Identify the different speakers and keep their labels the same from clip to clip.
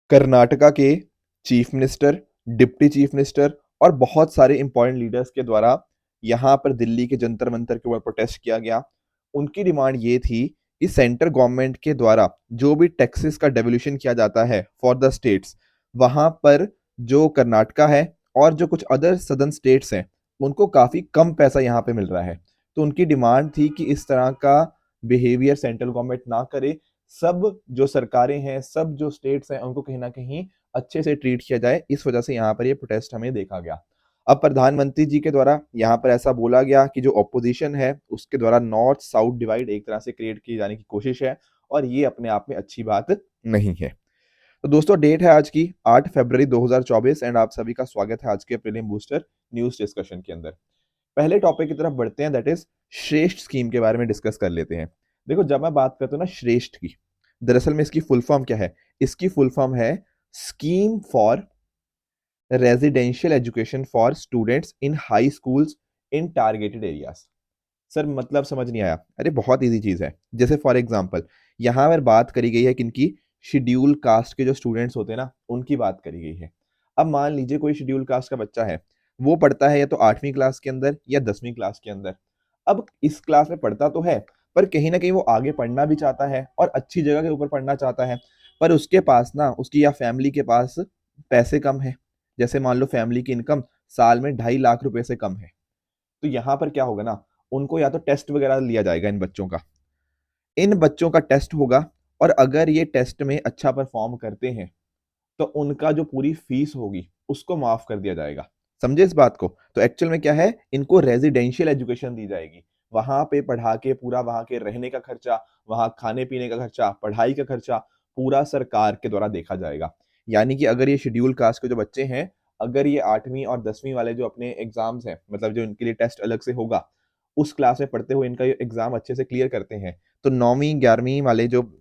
Speaker 1: कर्नाटका के chief minister, deputy chief minister और बहुत सारे इंपॉर्टेंट लीडर्स के द्वारा यहाँ पर दिल्ली के जंतर मंतर के ऊपर प्रोटेस्ट किया गया। उनकी डिमांड ये थी कि सेंट्रल गवर्नमेंट के द्वारा जो भी टैक्सेस का डेवल्यूशन किया जाता है फॉर द स्टेट्स, वहां पर जो कर्नाटका है और जो कुछ अदर सदर्न स्टेट्स हैं उनको काफी कम पैसा यहाँ पे मिल रहा है। तो उनकी डिमांड थी कि इस तरह का बिहेवियर सेंट्रल गवर्नमेंट ना करे, सब जो सरकारें हैं, सब जो स्टेट्स हैं, उनको कहीं ना कहीं अच्छे से ट्रीट किया जाए। इस वजह से यहाँ पर ये प्रोटेस्ट हमें देखा गया। अब प्रधानमंत्री जी के द्वारा यहाँ पर ऐसा बोला गया कि जो ऑपोजिशन है उसके द्वारा नॉर्थ साउथ डिवाइड एक तरह से क्रिएट की जाने की कोशिश है और ये अपने आप में अच्छी बात नहीं है। तो दोस्तों डेट है आज की 8 फरवरी 2024 एंड आप सभी का स्वागत है आज के प्रीलिम बूस्टर न्यूज डिस्कशन के अंदर। पहले टॉपिक की तरफ बढ़ते हैं, दैट इज श्रेष्ठ स्कीम के बारे में डिस्कस कर लेते हैं। देखो जब मैं बात करता हूँ ना श्रेष्ठ की, दरअसल में इसकी फुल फॉर्म क्या है? इसकी फुल फॉर्म है scheme for residential education for students in high schools in targeted areas. Sir मतलब समझ नहीं आया? अरे बहुत इजी चीज है। जैसे फॉर एग्जांपल यहाँ पर बात करी गई है किनकी? शेड्यूल कास्ट के जो स्टूडेंट्स होते हैं ना उनकी बात करी गई है। अब मान लीजिए कोई शेड्यूल कास्ट का बच्चा है, वो पढ़ता है या तो 8वीं क्लास के अंदर या 10वीं क्लास के अंदर। अब इस क्लास में पढ़ता तो है पर कहीं ना कहीं वो आगे पढ़ना भी चाहता है और अच्छी जगह के ऊपर पढ़ना चाहता है, पर उसके पास ना उसकी या फैमिली के पास पैसे कम है। जैसे मान लो फैमिली की इनकम साल में 2.5 लाख रुपए से कम है। तो यहाँ पर क्या होगा ना, उनको या तो टेस्ट वगैरह लिया जाएगा इन बच्चों का टेस्ट होगा और अगर ये टेस्ट में अच्छा परफॉर्म करते हैं तो उनका जो पूरी फीस होगी उसको माफ कर दिया जाएगा। समझे इस बात को? तो एक्चुअल में क्या है, इनको रेजिडेंशियल एजुकेशन दी जाएगी। वहां पे पढ़ा के पूरा वहां के रहने का खर्चा, वहां खाने पीने का खर्चा, पढ़ाई का खर्चा पूरा सरकार के द्वारा देखा जाएगा। यानी कि अगर ये शेड्यूल कास्ट के जो बच्चे हैं, अगर ये 8वीं और 10वीं वाले जो अपने एग्जाम्स हैं, मतलब जो इनके लिए टेस्ट अलग से होगा, उस क्लास में पढ़ते हुए इनका एग्जाम अच्छे से क्लियर करते हैं, तो 9वीं 11वीं वाले जो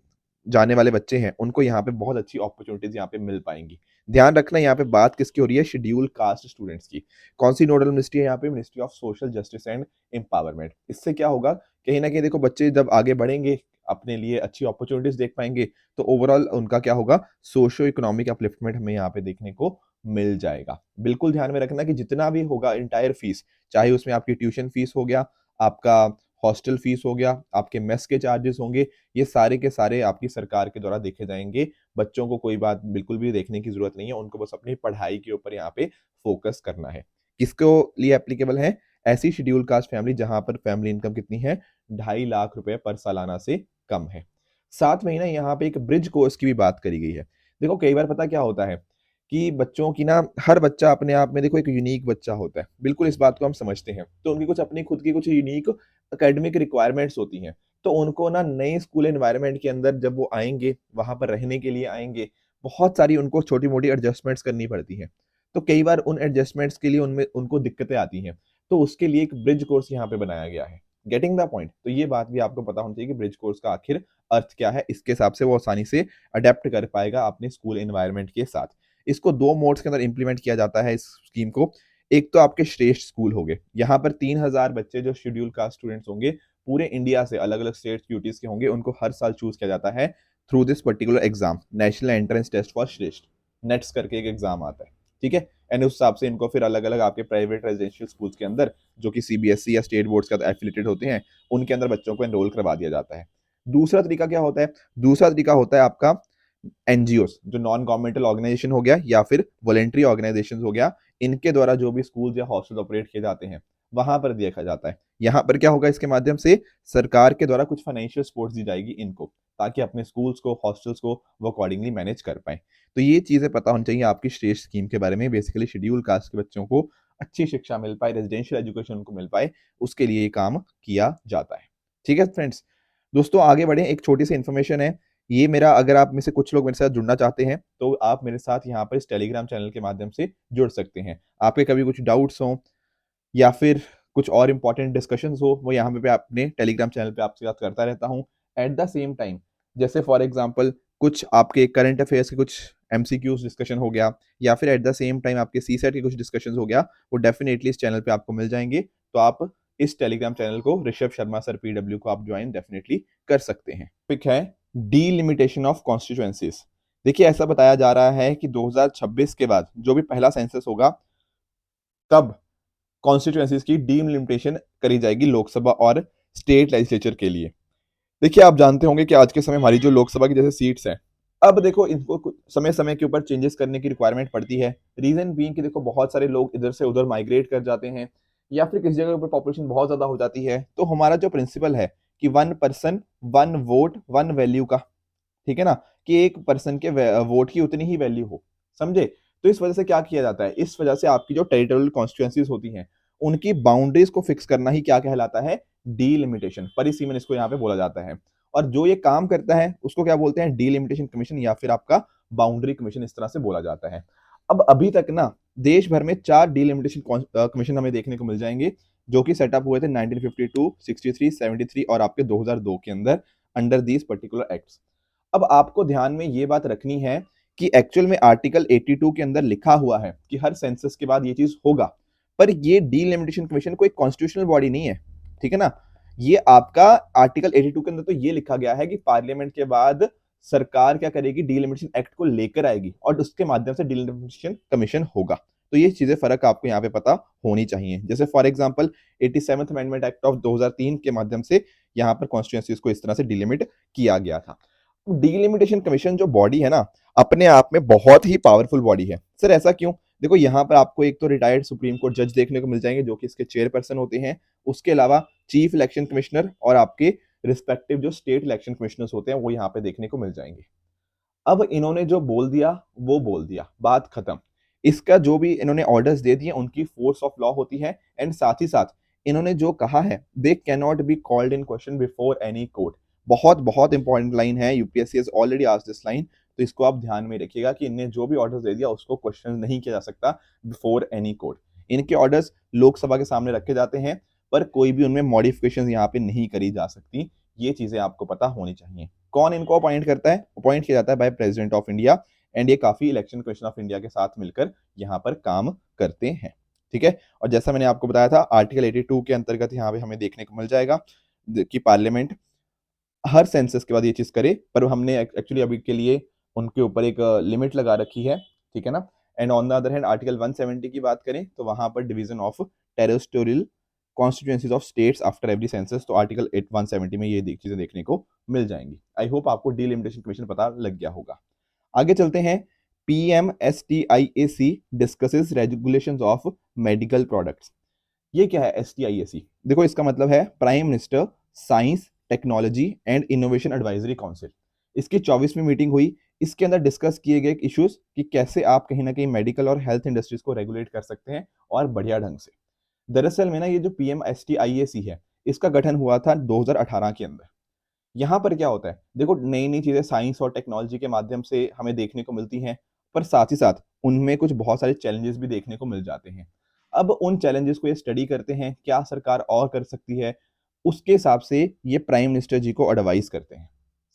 Speaker 1: जाने वाले बच्चे हैं उनको यहाँ पे बहुत अच्छी अपॉर्चुनिटीज यहाँ पे मिल पाएंगी। ध्यान रखना यहाँ पे बात किसकी हो रही है? शेड्यूल कास्ट स्टूडेंट्स की। कौन सी नोडल मिनिस्ट्री है यहाँ पे? Ministry of social justice and empowerment. इससे क्या होगा, कहीं ना कहीं देखो बच्चे जब आगे बढ़ेंगे अपने लिए अच्छी अपॉर्चुनिटीज देख पाएंगे तो ओवरऑल उनका क्या होगा, सोशो इकोनॉमिक अपलिफ्टमेंट हमें यहाँ पे देखने को मिल जाएगा। बिल्कुल ध्यान में रखना कि जितना भी होगा इंटायर फीस, चाहे उसमें आपकी ट्यूशन फीस हो गया, आपका हॉस्टल फीस हो गया, आपके मेस के चार्जेस होंगे, ये सारे के सारे आपकी सरकार के द्वारा देखे जाएंगे। बच्चों को कोई बात बिल्कुल भी देखने की जरूरत नहीं है, उनको बस अपनी पढ़ाई के ऊपर यहाँ पे फोकस करना है। किसको लिए एप्लीकेबल है? ऐसी शेड्यूल कास्ट फैमिली जहां पर फैमिली इनकम कितनी है? 2.5 लाख रुपए पर सालाना से कम है। साथ में ही ना यहाँ पे एक ब्रिज कोर्स की भी बात करी गई है। देखो कई बार पता क्या होता है कि बच्चों की ना, हर बच्चा अपने आप में देखो एक यूनिक बच्चा होता है, बिल्कुल इस बात को हम समझते हैं। तो उनकी कुछ अपनी खुद की कुछ यूनिक एकेडमिक रिक्वायरमेंट्स होती हैं। तो उनको ना नए स्कूल एनवायरनमेंट के अंदर जब वो आएंगे, वहां पर रहने के लिए आएंगे, बहुत सारी उनको छोटी मोटी एडजस्टमेंट्स करनी पड़ती हैं। तो कई बार उन एडजस्टमेंट्स के लिए उनमें उनको दिक्कतें आती हैं। तो उसके लिए एक ब्रिज कोर्स यहाँ पे बनाया गया है। Getting the point? तो ये बात भी आपको पता होनी चाहिए कि ब्रिज कोर्स का आखिर अर्थ क्या है। इसके हिसाब से वो आसानी से अडेप्ट कर पाएगा अपने स्कूल एनवायरनमेंट के साथ। इसको 2 मोड्स के अंदर इंप्लीमेंट किया जाता है इस स्कीम को। एक तो आपके श्रेष्ठ स्कूल हो गए, यहाँ पर 3,000 बच्चे जो शेड्यूल कास्ट स्टूडेंट्स होंगे पूरे इंडिया से, अलग अलग स्टेट यूटीज के होंगे, उनको हर साल चूज किया जाता है through this particular exam, national entrance test for श्रेष्ठ। नेट्स करके एक एग्जाम आता है, ठीक है। एंड उस हिसाब से इनको फिर अलग अलग आपके प्राइवेट रेजिडेंशियल स्कूल्स के अंदर, जो कि सीबीएसई या स्टेट बोर्ड्स का एफिलेटेड होते हैं, उनके अंदर बच्चों को एनरोल करवा दिया जाता है। दूसरा तरीका क्या होता है? दूसरा तरीका होता है आपका एनजीओ, जो नॉन गवर्नमेंटल ऑर्गेनाइजेशन हो गया या फिर वॉलेंट्री ऑर्गेनाइजेशन हो गया, इनके द्वारा जो भी स्कूल या हॉस्टल ऑपरेट किए जाते हैं वहां पर देखा जाता है। यहाँ पर क्या होगा, इसके माध्यम से सरकार के द्वारा कुछ फाइनेंशियल सपोर्ट दी जाएगी इनको, ताकि अपने स्कूल्स को, हॉस्टल्स को वो अकॉर्डिंगली मैनेज कर पाए। तो ये चीजें पता होनी चाहिए आपकी श्रेष्ठ स्कीम के बारे में। बेसिकली शेड्यूल कास्ट के बच्चों को अच्छी शिक्षा मिल पाए, रेजिडेंशियल एजुकेशन उनको मिल पाए, उसके लिए ये काम किया जाता है। ठीक है फ्रेंड्स, दोस्तों आगे बढ़े। एक छोटी सी इन्फॉर्मेशन है ये मेरा, अगर आप में से कुछ लोग मेरे साथ जुड़ना चाहते हैं तो आप मेरे साथ यहाँ पर इस टेलीग्राम चैनल के माध्यम से जुड़ सकते हैं। आपके कभी कुछ डाउट्स हो या फिर कुछ और इंपॉर्टेंट डिस्कशंस हो, वो यहाँ पे अपने टेलीग्राम चैनल पे आपसे बात करता रहता हूँ। एट द सेम टाइम, जैसे फॉर एग्जांपल कुछ आपके करंट अफेयर्स के कुछ एमसीक्यूज डिस्कशन हो गया, या फिर एट द सेम टाइम आपके सीसेट के कुछ डिस्कशंस हो गया, वो डेफिनेटली इस चैनल पे आपको मिल जाएंगे। तो आप इस टेलीग्राम चैनल को, ऋषभ शर्मा सर पीडब्ल्यू को आप ज्वाइन डेफिनेटली कर सकते हैं। टॉपिक है डीलिमिटेशन ऑफ कॉन्स्टिट्यूएंसीज। देखिए ऐसा बताया जा रहा है कि 2026 के बाद जो भी पहला सेंसस होगा तब कॉन्स्टिट्यूएंसीज की डीलिमिटेशन करी जाएगी लोकसभा और स्टेट लेजिस्लेचर के लिए। देखिए आप जानते होंगे कि आज के समय हमारी जो लोकसभा की जैसे सीट्स हैं, अब देखो इनको समय समय के ऊपर चेंजेस करने की रिक्वायरमेंट पड़ती है। रीजन बीइंग कि देखो बहुत सारे लोग इधर से उधर माइग्रेट कर जाते हैं या फिर किसी जगह पर पॉपुलेशन बहुत ज्यादा हो जाती है, तो हमारा जो प्रिंसिपल है कि one person one vote one value का, ठीक है ना, कि एक पर्सन के वोट की उतनी ही वैल्यू हो, समझे। तो इस वजह से क्या किया जाता है, इस वजह से आपकी जो टेरिटोरियल कॉन्स्टिट्यूएंसीज होती हैं उनकी बाउंड्रीज को फिक्स करना ही क्या कहलाता है, डीलिमिटेशन, परिसीमन इसको यहाँ पे बोला जाता है। और जो ये काम करता है उसको क्या बोलते हैं, डीलिमिटेशन कमीशन या फिर आपका बाउंड्री कमीशन, इस तरह से बोला जाता है। अब अभी तक ना देश भर में 4 डीलिमिटेशन कमीशन हमें देखने को मिल जाएंगे, जो कि सेटअप हुए थे 1952, 63, 73 और आपके 2002 के अंदर, अंडर दीज पर्टिकुलर एक्ट्स। अब आपको ध्यान में ये बात रखनी है कि एक्चुअल में आर्टिकल 82 के अंदर लिखा हुआ है कि हर सेंसस के बाद ये चीज होगा, पर ये डीलिमिटेशन कमीशन कोई कॉन्स्टिट्यूशनल बॉडी नहीं है, ठीक है ना। ये आपका आर्टिकल 82 के अंदर तो ये लिखा गया है कि पार्लियामेंट के बाद सरकार क्या करेगी, डीलिमिटेशन एक्ट को लेकर आएगी और उसके माध्यम से डीलिमिटेशन कमीशन होगा। तो ये चीजें फर्क आपको यहाँ पे पता होनी चाहिए। जैसे for example 87th amendment act of 2003 के माध्यम से यहाँ पर कॉन्स्टिट्यूएंसीज को इस तरह से डिलिमिट किया गया था। डीलिमिटेशन कमीशन जो बॉडी है ना, अपने आप में बहुत ही पावरफुल बॉडी है। सर ऐसा क्यों? देखो यहाँ पर आपको एक तो रिटायर्ड सुप्रीम कोर्ट जज देखने को मिल जाएंगे जो कि इसके चेयरपर्सन होते हैं। उसके अलावा चीफ इलेक्शन कमिश्नर और आपके रिस्पेक्टिव जो स्टेट इलेक्शन कमिश्नर्स होते हैं वो यहाँ पे देखने को मिल जाएंगे। अब इन्होंने जो बोल दिया वो बोल दिया, बात खत्म। इसका जो भी इन्होंने ऑर्डर्स दे दिए उनकी फोर्स ऑफ लॉ होती है, एंड साथ ही साथ इन्होंने जो कहा है they can not be called in question before any court. बहुत बहुत इंपॉर्टेंट लाइन है, UPSC has already asked this line, तो इसको आप ध्यान में रखिएगा कि इन्हें जो भी ऑर्डर्स दे दिया उसको क्वेश्चन नहीं किया जा सकता बिफोर एनी कोर्ट। इनके ऑर्डर्स लोकसभा के सामने रखे जाते हैं पर कोई भी उनमें मॉडिफिकेशन यहाँ पे नहीं करी जा सकती। ये चीजें आपको पता होनी चाहिए। कौन इनको अपॉइंट करता है? अपॉइंट किया जाता है by president of India, and ये काफी इलेक्शन कमीशन ऑफ इंडिया के साथ मिलकर यहाँ पर काम करते हैं, ठीक है। और जैसा मैंने आपको बताया था आर्टिकल 82 के अंतर्गत यहाँ पे हमें देखने को मिल जाएगा कि पार्लियामेंट हर सेंसस के बाद ये चीज करे, पर हमने एक्चुअली अभी के लिए उनके ऊपर एक लिमिट लगा रखी है, ठीक है ना। And on the other hand article 170 की बात करें तो वहां पर division of territorial constituencies of states after every census, तो आर्टिकल 170 में ये चीजें देखने को मिल जाएंगी। आई होप आपको डीलिमिटेशन कमीशन पता लग गया होगा। आगे चलते हैं। PMSTIAC discusses regulations of medical products. ये क्या है STIAC? देखो इसका मतलब है prime minister science technology and innovation advisory council. इसकी 24वीं मीटिंग हुई। इसके अंदर डिस्कस किए गए इश्यूज कि कैसे आप कहीं ना कहीं मेडिकल और हेल्थ इंडस्ट्रीज को रेगुलेट कर सकते हैं और बढ़िया ढंग से। दरअसल में ना ये जो PMSTIAC है इसका गठन हुआ था 2018 के अंदर। यहाँ पर क्या होता है, देखो नई नई चीजें साइंस और टेक्नोलॉजी के माध्यम से हमें देखने को मिलती हैं, पर साथ ही साथ उनमें कुछ बहुत सारे चैलेंजेस भी देखने को मिल जाते हैं। अब उन चैलेंजेस को ये स्टडी करते हैं क्या सरकार और कर सकती है, उसके हिसाब से ये प्राइम मिनिस्टर जी को एडवाइस करते हैं,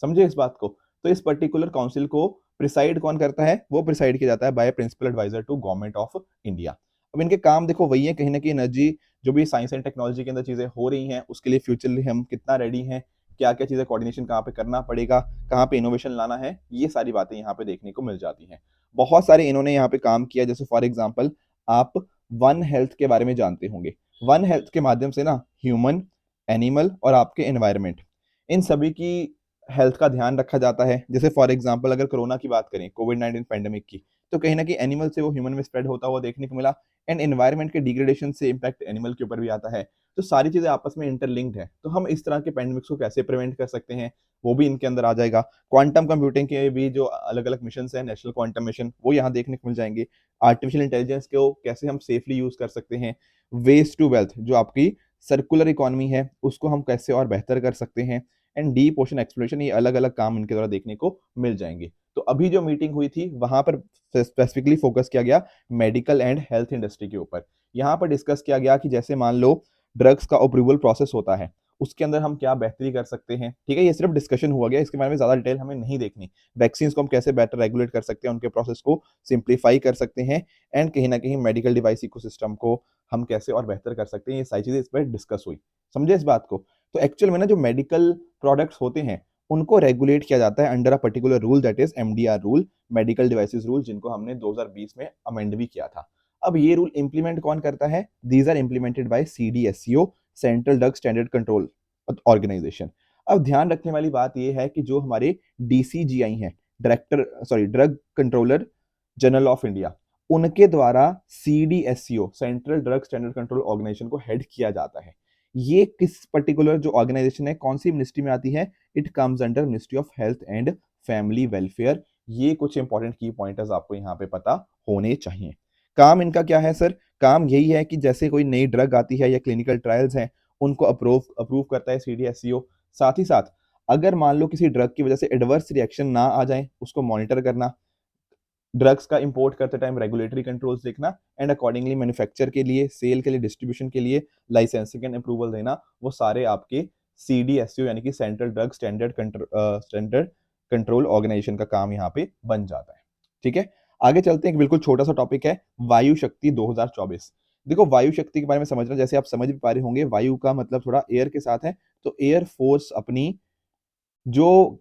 Speaker 1: समझे इस बात को। तो इस पर्टिकुलर काउंसिल को प्रिसाइड कौन करता है, वो प्रिसाइड किया जाता है by principal adviser to government of India. अब इनके काम देखो वही है, कहीं ना कहीं एनर्जी जो भी साइंस एंड टेक्नोलॉजी के अंदर चीजें हो रही हैं उसके लिए फ्यूचरली हम कितना रेडी हैं, क्या क्या चीजें कोऑर्डिनेशन कहाँ पे करना पड़ेगा, कहाँ पे इनोवेशन लाना है, ये सारी बातें यहाँ पे देखने को मिल जाती हैं। बहुत सारे इन्होंने यहाँ पे काम किया, जैसे फॉर एग्जांपल आप वन हेल्थ के बारे में जानते होंगे। वन हेल्थ के माध्यम से ना ह्यूमन, एनिमल और आपके एनवायरमेंट, इन सभी की हेल्थ का ध्यान रखा जाता है। जैसे फॉर एग्जांपल अगर कोरोना की बात करें, कोविड-19 पैंडेमिक की, तो कहीं ना कहीं एनिमल से वो ह्यूमन में स्प्रेड होता हुआ देखने को मिला, एंड एनवायरमेंट के डिग्रेडेशन से इम्पैक्ट एनिमल के ऊपर भी आता है। तो सारी चीजें आपस में इंटरलिंक्ड है, तो हम इस तरह के पैंडेमिक्स को कैसे प्रिवेंट कर सकते हैं वो भी इनके अंदर आ जाएगा। क्वांटम कंप्यूटिंग के भी जो अलग अलग मिशन है, नेशनल क्वांटम मिशन, वो यहाँ देखने को मिल जाएंगे। आर्टिफिशियल इंटेलिजेंस को कैसे हम सेफली यूज कर सकते हैं। वेस्ट टू वेल्थ जो आपकी सर्कुलर इकोनॉमी है उसको हम कैसे और बेहतर कर सकते हैं, एंड डीप ओशन एक्सप्लोरेशन, ये अलग अलग काम इनके द्वारा देखने को मिल जाएंगे। तो अभी जो मीटिंग हुई थी वहां पर स्पेसिफिकली फोकस किया गया मेडिकल एंड हेल्थ इंडस्ट्री के ऊपर। यहाँ पर डिस्कस किया गया कि जैसे मान लो ड्रग्स का अप्रूवल प्रोसेस होता है, उसके अंदर हम क्या बेहतरी कर सकते हैं, ठीक है। ये सिर्फ डिस्कशन हुआ गया, इसके बारे में ज्यादा डिटेल हमें नहीं देखनी। वैक्सीन को हम कैसे बेटर रेगुलेट कर सकते हैं, उनके प्रोसेस को सिंप्लीफाई कर सकते हैं, एंड कहीं ना कहीं मेडिकल डिवाइस इकोसिस्टम को हम कैसे और बेहतर कर सकते हैं, ये सारी चीजें इस पर डिस्कस हुई, समझे इस बात को। तो एक्चुअल में ना जो मेडिकल प्रोडक्ट्स होते हैं उनको रेगुलेट किया जाता है under a particular rule, that is MDR rule, medical devices rule, जिनको हमने 2020 में अमेंड भी किया था। अब ये रूल इंप्लीमेंट कौन करता है? These are implemented by CDSCO, central drug standard control organisation. अब ध्यान रखने वाली बात यह है कि जो हमारे डीसीजीआई हैं, drug controller general of India, उनके द्वारा CDSCO, central drug standard control organisation को हेड किया जाता है। ये किस पर्टिकुलर जो ऑर्गेनाइजेशन है, कौन सी मिनिस्ट्री में आती है? It comes under ministry of health and family welfare. ये कुछ इंपॉर्टेंट की पॉइंटर्स आपको यहाँ पे पता होने चाहिए। काम इनका क्या है सर? काम यही है कि जैसे कोई नई ड्रग आती है या क्लिनिकल ट्रायल्स हैं, उनको अप्रूव करता है सीडीएससीओ। साथ ही साथ अगर मान लो किसी ड्रग की वजह से एडवर्स रिएक्शन ना आ जाए, उसको मॉनिटर करना, ड्रग्स का इंपोर्ट करते टाइम रेगुलेटरी कंट्रोल्स देखना, एंड अकॉर्डिंगली मैन्युफैक्चर के लिए, सेल के लिए, डिस्ट्रीब्यूशन के लिए लाइसेंसिंग एंड अप्रूवल देना, वो सारे आपके सीडीएसयू यानी कि central drug standard control organisation का काम यहाँ पे बन जाता है। ठीक है, आगे चलते हैं। एक बिल्कुल छोटा सा टॉपिक है, वायु शक्ति 2024। देखो वायु शक्ति के बारे में समझना, जैसे आप समझ भी पा रहे होंगे, वायु का मतलब थोड़ा एयर के साथ है, तो एयर फोर्स अपनी जो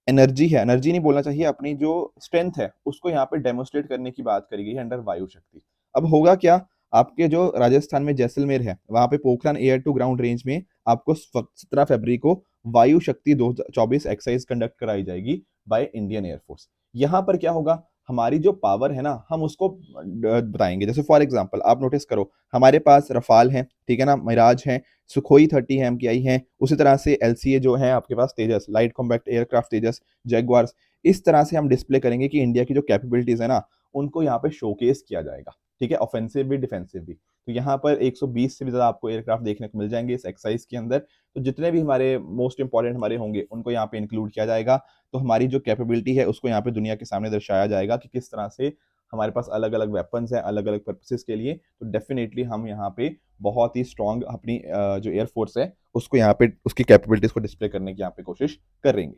Speaker 1: एनर्जी है, एनर्जी नहीं बोलना चाहिए, अपनी जो स्ट्रेंथ है उसको यहाँ पे डेमोस्ट्रेट करने की बात करी गई है अंडर वायु शक्ति। अब होगा क्या, आपके जो राजस्थान में जैसलमेर है, वहां पे Pokhran air to ground range में आपको 17 फरवरी को वायु शक्ति 2024 एक्सरसाइज कंडक्ट कराई जाएगी बाय इंडियन एयरफोर्स। यहाँ पर क्या होगा, हमारी जो पावर है ना, हम उसको बताएंगे। जैसे फॉर एग्जांपल आप नोटिस करो, हमारे पास रफाल है, ठीक है ना, मिराज है, सुखोई 30 है MKI है, उसी तरह से एलसीए जो है आपके पास, तेजस लाइट कॉम्बैक्ट एयरक्राफ्ट तेजस, जैगवार्स। इस तरह से हम डिस्प्ले करेंगे कि इंडिया की जो कैपेबिलिटीज है ना, उनको यहाँ पे शोकेस किया जाएगा। ठीक है, ऑफेंसिव भी डिफेंसिव भी। तो यहाँ पर 120 से भी ज्यादा आपको एयरक्राफ्ट देखने को मिल जाएंगे इस एक्सरसाइज के अंदर। तो जितने भी हमारे मोस्ट इंपॉर्टेंट हमारे होंगे, उनको यहाँ पे इंक्लूड किया जाएगा। तो हमारी जो कैपेबिलिटी है उसको यहाँ पे दुनिया के सामने दर्शाया जाएगा कि किस तरह से हमारे पास अलग अलग वेपन्स हैं अलग अलग पर्पसेस के लिए। तो डेफिनेटली हम यहाँ पे बहुत ही स्ट्रॉन्ग अपनी जो एयरफोर्स है उसको यहाँ पे उसकी कैपेबिलिटीज को डिस्प्ले करने की यहाँ पे कोशिश करेंगे।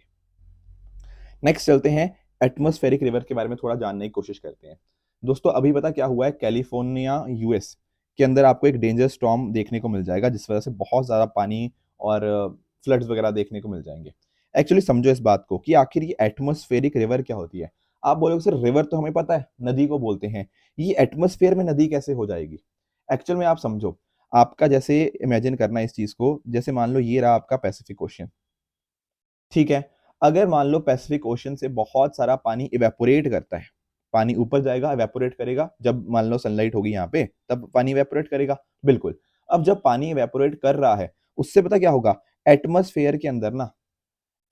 Speaker 1: नेक्स्ट चलते हैं, एटमॉस्फेरिक रिवर के बारे में थोड़ा जानने की कोशिश करते हैं। दोस्तों अभी पता क्या हुआ है, कैलिफोर्निया यूएस के अंदर आपको एक डेंजर स्टॉर्म देखने को मिल जाएगा, जिस वजह से बहुत ज्यादा पानी और फ्लड्स वगैरह देखने को मिल जाएंगे। एक्चुअली समझो इस बात को कि आखिर ये एटमॉस्फेरिक रिवर क्या होती है। आप बोलोगे सर रिवर तो हमें पता है, नदी को बोलते हैं, ये एटमॉस्फेयर में नदी कैसे हो जाएगी? एक्चुअल में आप समझो, आपका जैसे इमेजिन करना इस चीज को, जैसे मान लो ये रहा आपका पैसिफिक ओशियन, ठीक है। अगर मान लो पैसिफिक ओशन से बहुत सारा पानी इवेपोरेट करता है, पानी ऊपर जाएगा, इवेपोरेट करेगा, जब मान लो सनलाइट होगी यहाँ पे तब पानी इवेपोरेट करेगा, बिल्कुल। अब जब पानी इवेपोरेट कर रहा है, उससे पता क्या होगा, एटमॉस्फेयर के अंदर ना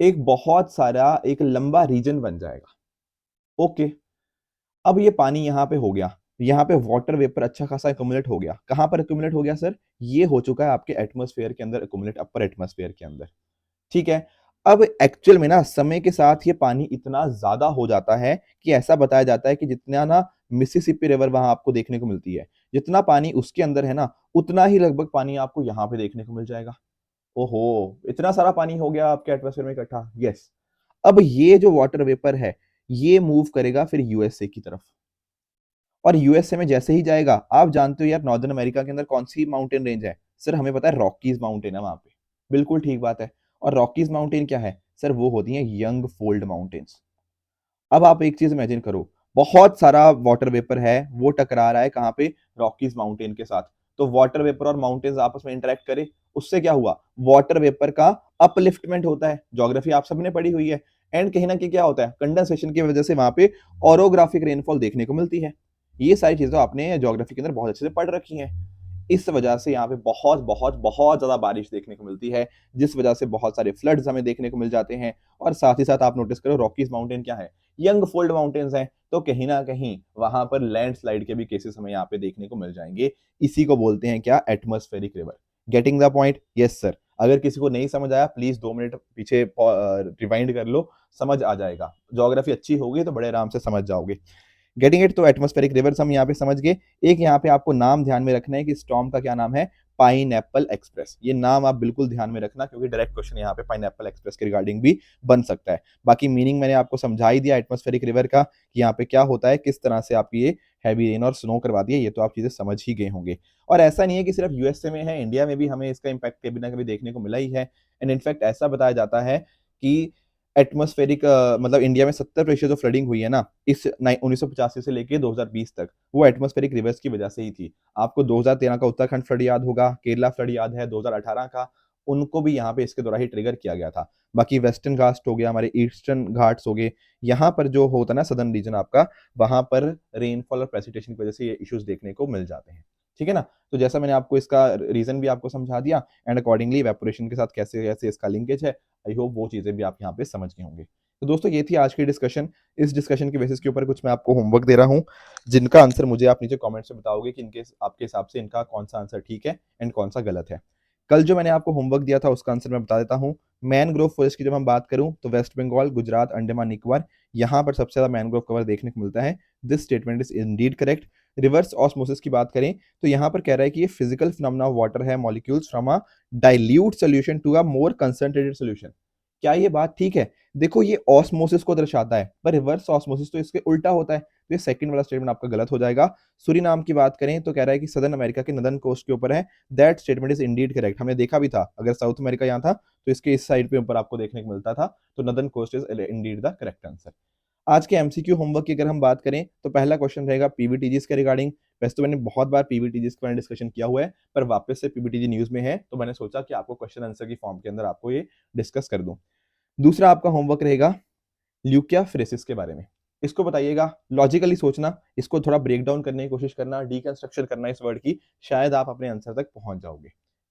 Speaker 1: एक बहुत सारा एक लंबा रीजन बन जाएगा। ओके, अब ये पानी यहाँ पे हो गया, यहाँ पे वाटर वेपर अच्छा खासा एक्यूमुलेट हो गया। कहाँ पर एक्यूमुलेट हो गया सर? ये हो चुका है आपके एटमॉस्फेयर के अंदर एक्यूमुलेट, अपर एटमॉस्फेयर के अंदर। ठीक है, अब एक्चुअल में ना समय के साथ ये पानी इतना ज्यादा हो जाता है कि ऐसा बताया जाता है कि जितना ना मिसिसिपी रिवर वहां आपको देखने को मिलती है, जितना पानी उसके अंदर है ना, उतना ही लगभग पानी आपको यहाँ पे देखने को मिल जाएगा। ओहो, इतना सारा पानी हो गया आपके एटमॉस्फेयर में इकट्ठा। यस, अब ये जो वाटर वेपर है, ये मूव करेगा फिर यूएसए की तरफ, और यूएसए में जैसे ही जाएगा, आप जानते हो यार नॉर्दर्न अमेरिका के अंदर कौन सी माउंटेन रेंज है सर? हमें पता है रॉकीज माउंटेन है वहां पे, बिल्कुल ठीक बात है। और रॉकीज माउंटेन क्या है सर? वो होती है यंग फोल्ड माउंटेन्स। अब आप एक चीज इमेजिन करो, बहुत सारा वाटर वेपर है, वो टकरा रहा है कहाँ पे? रॉकीज माउंटेन के साथ। तो वाटर वेपर और माउंटेन्स आपस में इंटरेक्ट करे, उससे क्या हुआ, वाटर वेपर का अपलिफ्टमेंट होता है, ज्योग्राफी आप सबने पढ़ी हुई है। एंड कहीं ना कहीं क्या होता है, कंडेंसेशन की वजह से वहां पे ऑरोग्राफिक रेनफॉल देखने को मिलती है। ये सारी चीजें आपने ज्योग्राफी के अंदर बहुत अच्छे से पढ़ रखी हैं। इस वजह से यहाँ पे बहुत बहुत बहुत ज्यादा बारिश देखने को मिलती है, जिस वजह से बहुत सारे फ्लड्स हमें देखने को मिल जाते हैं। और साथ ही साथ आप नोटिस करो, रॉकीज माउंटेन क्या है, यंग फोल्ड माउंटेन्स हैं, तो कहीं ना कहीं वहां पर लैंडस्लाइड के भी केसेस हमें यहाँ पे देखने को मिल जाएंगे। इसी को बोलते हैं क्या? Atmospheric river. Getting the point? Yes sir. अगर किसी को नहीं समझ आया, प्लीज 2 मिनट पीछे रिवाइंड कर लो, समझ आ जाएगा। ज्योग्राफी अच्छी होगी तो बड़े आराम से समझ जाओगे। Getting it? तो एटमॉस्फेरिक रिवर्स हम यहाँ पे समझ गए। एक यहाँ पे आपको नाम ध्यान में रखना है कि स्टॉर्म का क्या नाम है, पाइनएप्पल एक्सप्रेस। ये नाम आप बिल्कुल ध्यान में रखना, क्योंकि डायरेक्ट क्वेश्चन यहाँ पे पाइनएप्पल एक्सप्रेस के रिगार्डिंग भी बन सकता है। बाकी मीनिंग मैंने आपको समझा ही दिया एटमॉस्फेरिक रिवर का, कि यहाँ पे क्या होता है, किस तरह से आपकी ये हैवी रेन और स्नो करवा दिया, ये तो आप चीजें समझ ही गए होंगे। और ऐसा नहीं है कि सिर्फ यूएसए में है, इंडिया में भी हमें इसका इम्पैक्ट कभी ना कभी देखने को मिला ही है। एंड इनफैक्ट ऐसा बताया जाता है कि एटमॉस्फेरिक मतलब इंडिया में 70% जो फ्लडिंग हुई है ना इस 1985 से लेके 2020 तक, वो एटमॉस्फेरिक रिवर्स की वजह से ही थी। आपको 2013 का उत्तराखंड फ्लड याद होगा, केरला फ्लड याद है 2018 का, उनको भी यहाँ पे इसके द्वारा ही ट्रिगर किया गया था। बाकी वेस्टर्न घाट्स हो गया, हमारे ईस्टर्न घाट्स हो गए, यहाँ पर जो होता है ना सदर्न रीजन आपका, वहां पर रेनफॉल और प्रेसिपिटेशन की वजह से ये इश्यूज देखने को मिल जाते हैं। ठीक है ना? तो जैसा मैंने आपको इसका रीजन भी आपको समझा दिया, एंड अकॉर्डिंगली इवेपोरेशन के साथ कैसे कैसे इसका लिंकेज है, आई होप वो चीजें भी आप यहाँ पे समझ गए होंगे। तो दोस्तों ये थी आज की डिस्कशन। इस डिस्कशन के बेसिस के ऊपर कुछ मैं आपको होमवर्क दे रहा हूँ, जिनका आंसर मुझे आप नीचे कमेंट्स में बताओगे कि इनके आपके हिसाब से इनका कौन सा आंसर ठीक है एंड कौन सा गलत है। कल जो मैंने आपको होमवर्क दिया था उसका आंसर मैं बता देता हूँ। मैनग्रोव फॉरेस्ट की जब हम बात करूं तो वेस्ट बंगाल, गुजरात, अंडमान निकोबार, यहाँ पर सबसे ज्यादा मैनग्रोव कवर देखने को मिलता है। This statement is Indeed correct. Reverse osmosis की बात करें तो यहाँ पर कह रहा है कि ये फिजिकल फिनोमेना ऑफ वाटर है, molecules from a dilute solution to a more concentrated solution. क्या ये बात ठीक है? देखो ये ऑस्मोसिस को दर्शाता है, पर रिवर्स ऑस्मोसिस तो इसके उल्टा होता है, तो ये सेकंड वाला स्टेटमेंट आपका गलत हो जाएगा। सूरीनाम की बात करें तो कह रहा है कि सदर्न अमेरिका के नदर्न कोस्ट के ऊपर है। That statement is Indeed correct. हमने देखा भी था, अगर साउथ अमेरिका यहाँ था तो इसके इस साइड पे ऊपर आपको देखने को मिलता था, तो northern coast is indeed the correct answer. आज के एमसीक्यू होमवर्क की अगर हम बात करें तो पहला क्वेश्चन रहेगा पीवीटीजीस के रिगार्डिंग। वैसे तो मैंने बहुत बार पीवीटीजीस के बारे में डिस्कशन किया हुआ है, पर वापस से पीवीटीजी न्यूज में है तो मैंने सोचा कि आपको क्वेश्चन आंसर की फॉर्म के अंदर आपको ये डिस्कस कर दूं। दूसरा आपका होमवर्क रहेगा ल्यूकिया फ्रेसिस के बारे में। इसको बताइएगा, लॉजिकली सोचना, इसको थोड़ा ब्रेक डाउन करने की कोशिश करना, डीकंस्ट्रक्शन करना इस वर्ड की, शायद आप अपने आंसर तक पहुंच जाओगे।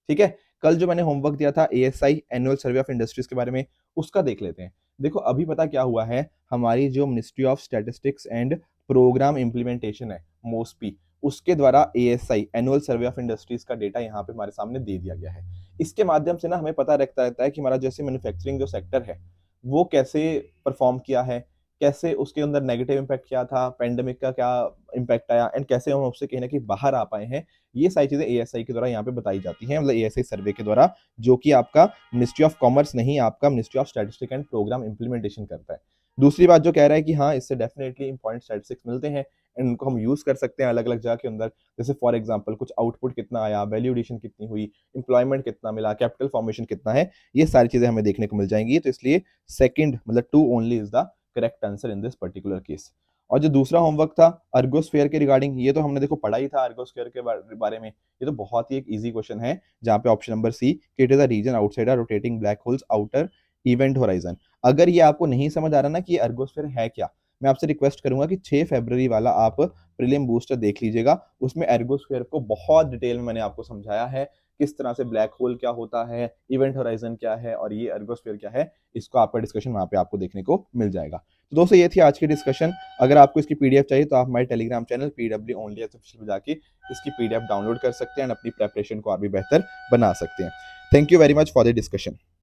Speaker 1: ठीक है? कल जो मैंने होमवर्क दिया था ASI annual survey of industries के बारे में, उसका देख लेते हैं। देखो अभी पता क्या हुआ है, हमारी जो ministry of statistics and programme implementation है, मोस्पी, उसके द्वारा ASI annual survey of industries का डेटा यहाँ पे हमारे सामने दे दिया गया है। इसके माध्यम से ना हमें पता रहता है कि हमारा जैसे मैन्युफैक्चरिंग जो सेक्टर है वो कैसे परफॉर्म किया है, कैसे उसके अंदर नेगेटिव इम्पैक्ट क्या था, पेंडेमिक का क्या इम्पैक्ट आया, एंड कैसे हम उससे कहीं ना कहीं बाहर आ पाए हैं। ये सारी चीजें एएसआई के द्वारा यहाँ पे बताई जाती हैं, मतलब एएसआई सर्वे के द्वारा, जो कि आपका मिनिस्ट्री ऑफ कॉमर्स नहीं, आपका ministry of statistic and programme implementation करता है। दूसरी बात जो कह रहा है कि हाँ इससे डेफिनेटली इंपॉर्टेंट स्टैटिस्टिक्स मिलते हैं एंड उनको हम यूज कर सकते हैं अलग अलग जगह के अंदर। जैसे फॉर एग्जाम्पल कुछ आउटपुट कितना आया, वैल्यू एडिशन कितनी हुई, एम्प्लॉयमेंट कितना मिला, कैपिटल फॉर्मेशन कितना है, ये सारी चीजें हमें देखने को मिल जाएंगी। तो इसलिए सेकंड मतलब 2 only is the correct answer in this particular case. और जो दूसरा होमवर्क था अर्गोस्फेयर के रिगार्डिंग, ये तो हमने देखो पढ़ा ही था अर्गोस्फेयर के बारे में। ये तो बहुत ही एक इजी क्वेश्चन है, जहाँ पे option number C, it is a region outside a rotating black holes outer event horizon. अगर ये आपको नहीं समझ आ रहा ना कि ये अर्गोस्फेयर है क्या, मैं आपसे रिक्वेस्ट करूंगा कि 6 फरवरी वाला आप प्रीलिम बूस्टर देख लीजिएगा। उसमें एर्गोस्फेयर को बहुत डिटेल में मैंने आपको समझाया है, किस तरह से ब्लैक होल क्या होता है, इवेंट होराइजन क्या है और ये एर्गोस्फेयर क्या है। इसको आपका डिस्कशन वहां पे आपको देखने को मिल जाएगा। तो दोस्तों ये थी आज की डिस्कशन। अगर आपको इसकी पीडीएफ चाहिए तो आप हमारे Telegram channel PW only official में जाके इसकी पीडीएफ डाउनलोड कर सकते हैं और अपनी प्रेपरेशन को और भी बेहतर बना सकते हैं। Thank you very much for the discussion.